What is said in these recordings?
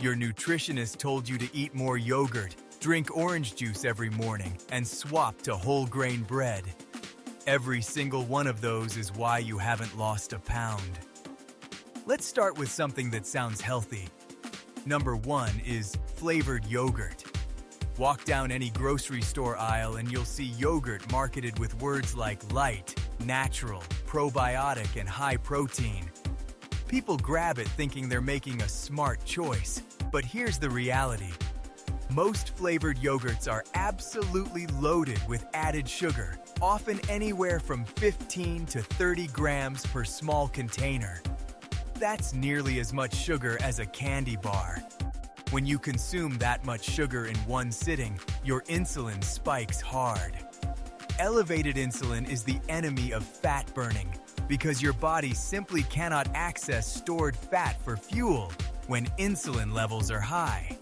Your nutritionist told you to eat more yogurt, drink orange juice every morning, and swap to whole grain bread. Every single one of those is why you haven't lost a pound. Let's start with something that sounds healthy. Number 1 is flavored yogurt. Walk down any grocery store aisle and you'll see yogurt marketed with words like light, natural, probiotic, and high protein. People grab it thinking they're making a smart choice, but here's the reality. Most flavored yogurts are absolutely loaded with added sugar, often anywhere from 15 to 30 grams per small container. That's nearly as much sugar as a candy bar. When you consume that much sugar in one sitting, your insulin spikes hard. Elevated insulin is the enemy of fat burning because your body simply cannot access stored fat for fuel when insulin levels are high.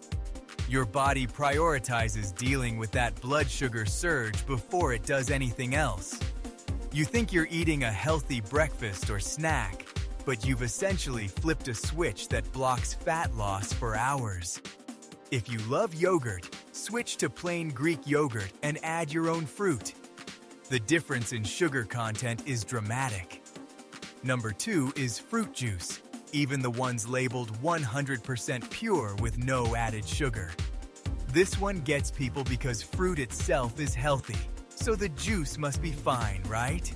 Your body prioritizes dealing with that blood sugar surge before it does anything else. You think you're eating a healthy breakfast or snack, but you've essentially flipped a switch that blocks fat loss for hours. If you love yogurt, switch to plain Greek yogurt and add your own fruit. The difference in sugar content is dramatic. Number 2 is fruit juice, even the ones labeled 100% pure with no added sugar. This one gets people because fruit itself is healthy, so the juice must be fine, right?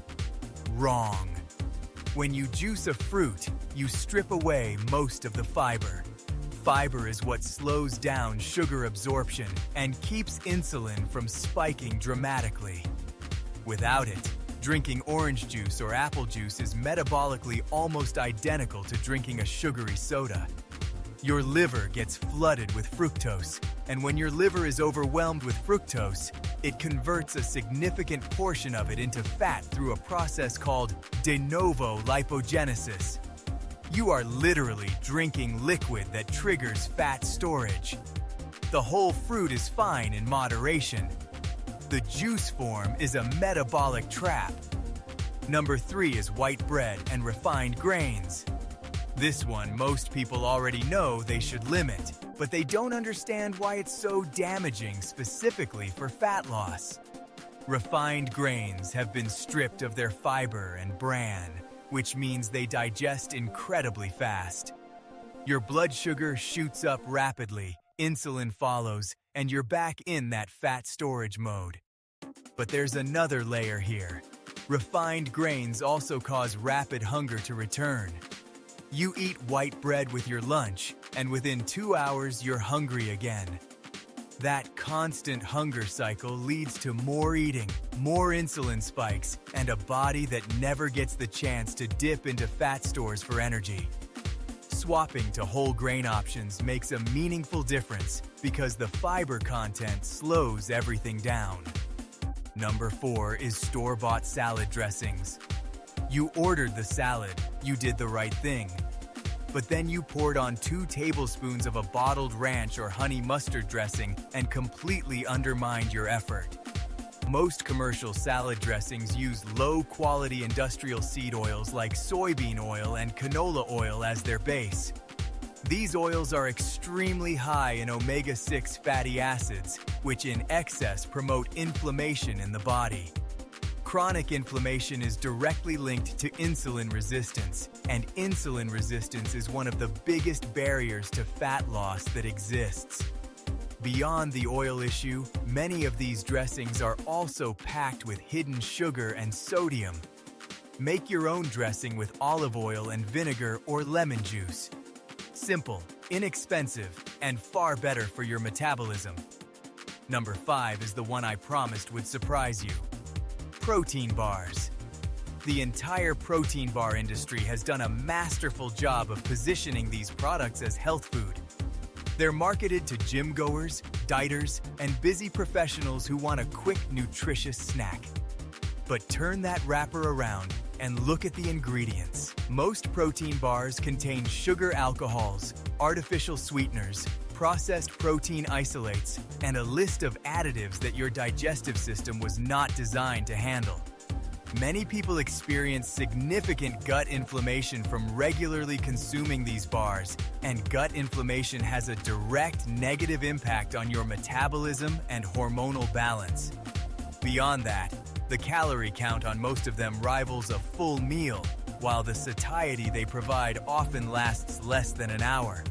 Wrong. When you juice a fruit, you strip away most of the fiber. Fiber is what slows down sugar absorption and keeps insulin from spiking dramatically. Without it, drinking orange juice or apple juice is metabolically almost identical to drinking a sugary soda. Your liver gets flooded with fructose, and when your liver is overwhelmed with fructose, it converts a significant portion of it into fat through a process called de novo lipogenesis. You are literally drinking liquid that triggers fat storage. The whole fruit is fine in moderation. The juice form is a metabolic trap. Number 3 is white bread and refined grains. This one most people already know they should limit, but they don't understand why it's so damaging specifically for fat loss. Refined grains have been stripped of their fiber and bran, which means they digest incredibly fast. Your blood sugar shoots up rapidly, insulin follows, and you're back in that fat storage mode. But there's another layer here. Refined grains also cause rapid hunger to return. You eat white bread with your lunch, and within 2 hours you're hungry again. That constant hunger cycle leads to more eating, more insulin spikes, and a body that never gets the chance to dip into fat stores for energy. Swapping to whole grain options makes a meaningful difference because the fiber content slows everything down. Number 4 is store-bought salad dressings. You ordered the salad, you did the right thing. But then you poured on 2 tablespoons of a bottled ranch or honey mustard dressing and completely undermined your effort. Most commercial salad dressings use low-quality industrial seed oils like soybean oil and canola oil as their base. These oils are extremely high in omega-6 fatty acids, which in excess promote inflammation in the body. Chronic inflammation is directly linked to insulin resistance, and insulin resistance is one of the biggest barriers to fat loss that exists. Beyond the oil issue, many of these dressings are also packed with hidden sugar and sodium. Make your own dressing with olive oil and vinegar or lemon juice. Simple, inexpensive, and far better for your metabolism. Number 5 is the one I promised would surprise you. Protein bars. The entire protein bar industry has done a masterful job of positioning these products as health food. They're marketed to gym goers, dieters, and busy professionals who want a quick, nutritious snack. But turn that wrapper around and look at the ingredients. Most protein bars contain sugar alcohols, artificial sweeteners, processed protein isolates, and a list of additives that your digestive system was not designed to handle. Many people experience significant gut inflammation from regularly consuming these bars, and gut inflammation has a direct negative impact on your metabolism and hormonal balance. Beyond that, the calorie count on most of them rivals a full meal, while the satiety they provide often lasts less than an hour.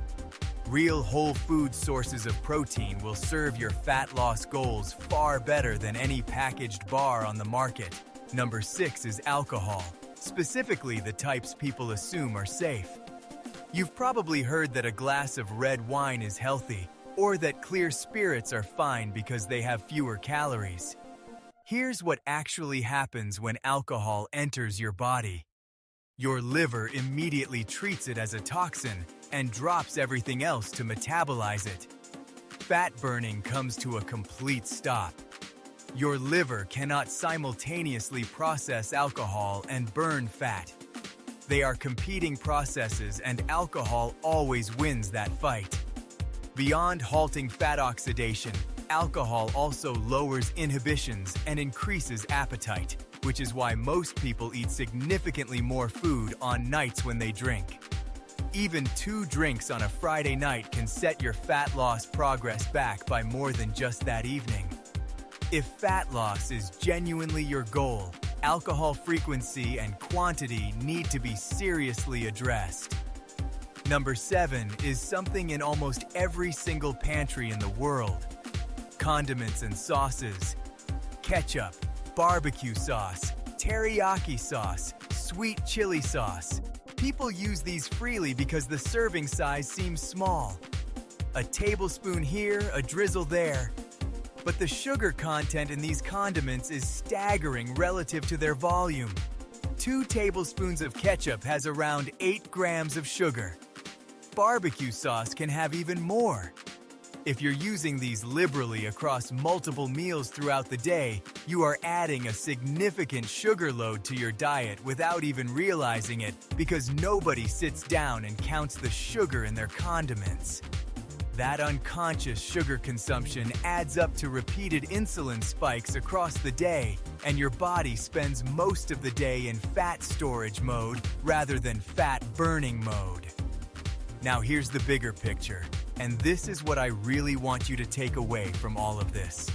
Real whole food sources of protein will serve your fat loss goals far better than any packaged bar on the market. Number 6 is alcohol, specifically the types people assume are safe. You've probably heard that a glass of red wine is healthy, or that clear spirits are fine because they have fewer calories. Here's what actually happens when alcohol enters your body. Your liver immediately treats it as a toxin and drops everything else to metabolize it. Fat burning comes to a complete stop. Your liver cannot simultaneously process alcohol and burn fat. They are competing processes, and alcohol always wins that fight. Beyond halting fat oxidation, alcohol also lowers inhibitions and increases appetite, which is why most people eat significantly more food on nights when they drink. Even 2 drinks on a Friday night can set your fat loss progress back by more than just that evening. If fat loss is genuinely your goal, alcohol frequency and quantity need to be seriously addressed. Number 7 is something in almost every single pantry in the world: condiments and sauces. Ketchup, barbecue sauce, teriyaki sauce, sweet chili sauce. People use these freely because the serving size seems small. A tablespoon here, a drizzle there. But the sugar content in these condiments is staggering relative to their volume. 2 tablespoons of ketchup has around 8 grams of sugar. Barbecue sauce can have even more. If you're using these liberally across multiple meals throughout the day, you are adding a significant sugar load to your diet without even realizing it, because nobody sits down and counts the sugar in their condiments. That unconscious sugar consumption adds up to repeated insulin spikes across the day, and your body spends most of the day in fat storage mode rather than fat burning mode. Now here's the bigger picture, and this is what I really want you to take away from all of this.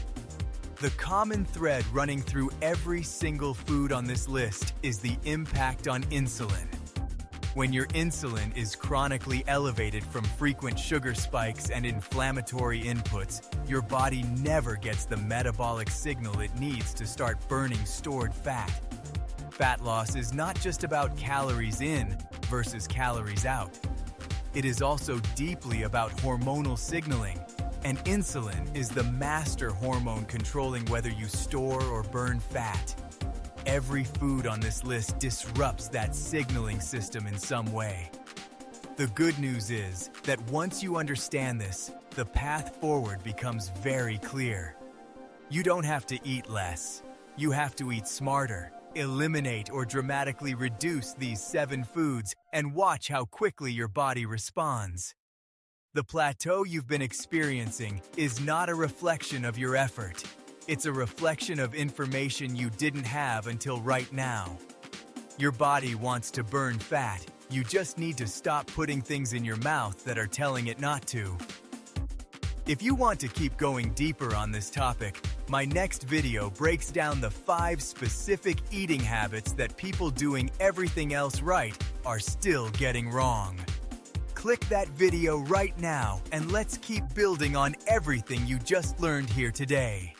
The common thread running through every single food on this list is the impact on insulin. When your insulin is chronically elevated from frequent sugar spikes and inflammatory inputs, your body never gets the metabolic signal it needs to start burning stored fat. Fat loss is not just about calories in versus calories out. It is also deeply about hormonal signaling, and insulin is the master hormone controlling whether you store or burn fat. Every food on this list disrupts that signaling system in some way. The good news is that once you understand this, the path forward becomes very clear. You don't have to eat less. You have to eat smarter. Eliminate or dramatically reduce these 7 foods and watch how quickly your body responds. The plateau you've been experiencing is not a reflection of your effort. It's a reflection of information you didn't have until right now. Your body wants to burn fat. You just need to stop putting things in your mouth that are telling it not to. If you want to keep going deeper on this topic, my next video breaks down the 5 specific eating habits that people doing everything else right are still getting wrong. Click that video right now and let's keep building on everything you just learned here today.